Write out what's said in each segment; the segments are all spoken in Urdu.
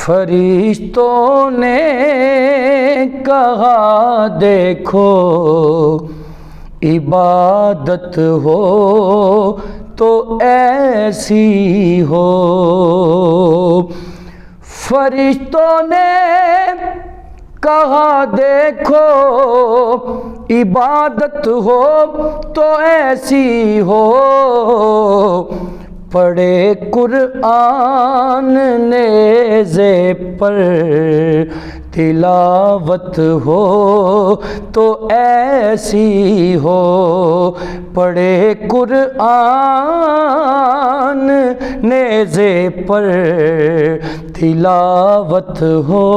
فرشتوں نے کہا دیکھو عبادت ہو تو ایسی ہو، فرشتوں نے کہا دیکھو عبادت ہو تو ایسی ہو، پڑھے قرآن نیزے پر تلاوت ہو تو ایسی ہو، پڑھے قرآن نیزے پر تلاوت ہو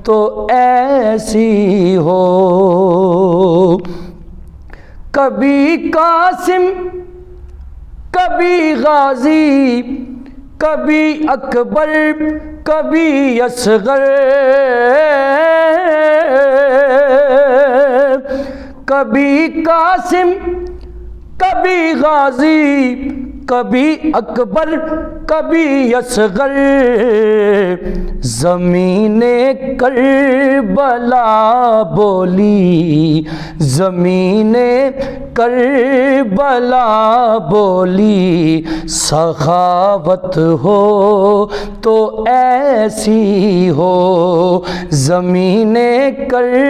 تو ایسی ہو، کبھی قاسم کبھی غازی کبھی اکبر کبھی اصغر، کبھی قاسم کبھی غازی کبھی اکبر کبھی اصغر، زمین کربلا بولی زمین کربلا بولی سخاوت ہو تو ایسی ہو، زمین کربلا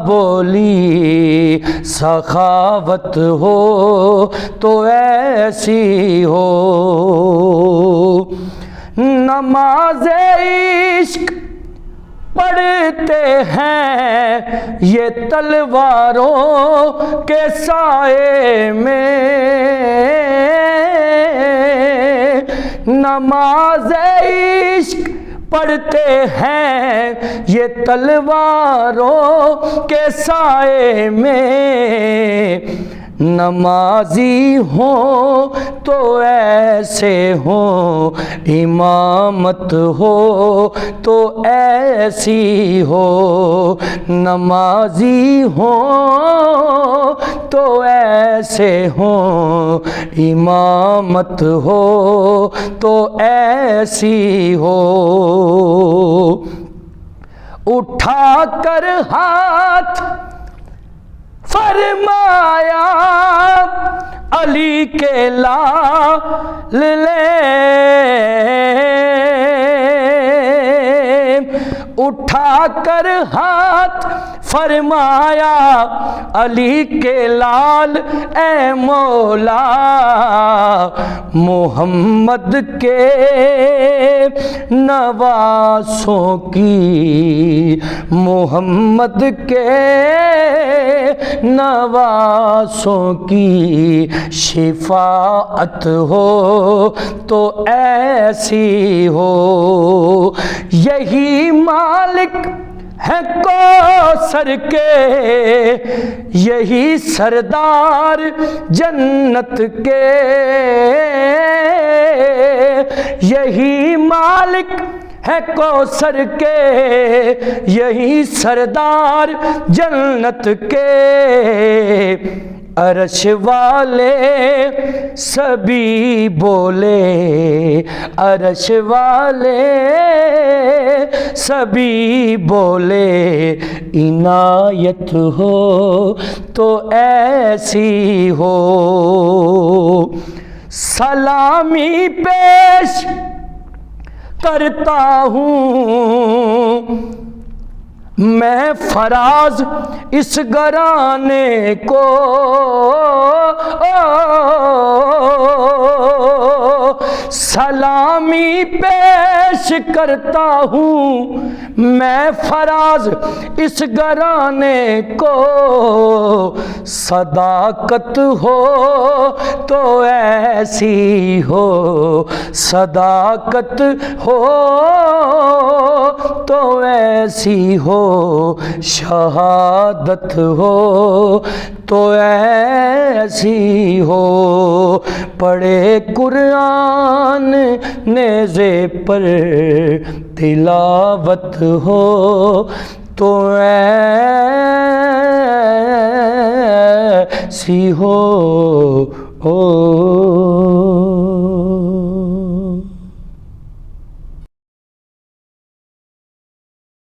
بولی سخاوت ہو تو ایسی ہو، نماز عشق پڑھتے ہیں یہ تلواروں کے سائے میں، نماز عشق پڑھتے ہیں یہ تلواروں کے سائے میں، نمازی ہوں تو ایسے ہوں، امامت ہو تو ایسی ہو، نمازی ہوں تو ایسے ہوں، امامت ہو تو ایسی ہو، اٹھا کر ہاتھ فرمایا علی کے لال لے، اٹھا کر ہاتھ فرمایا علی کے لال اے مولا، محمد کے نواسوں کی محمد کے نواسوں کی شفاعت ہو تو ایسی ہو، یہی مالک ہے کوثر کے یہی سردار جنت کے، یہی مالک ہے کوثر کے یہی سردار جنت کے، عرش والے سبھی بولے عرش والے سبھی بولے عنایت ہو تو ایسی ہو، سلامی پیش کرتا ہوں میں فراز اس گھرانے کو، سلامی پیش کرتا ہوں میں فراز اس گھرانے کو، صداقت ہو تو ایسی ہو، صداقت ہو تو ایسی ہو، شہادت ہو تو ایسی ہو، پڑھے قرآن نیزے پر تلاوت ہو تو ایسی ہو۔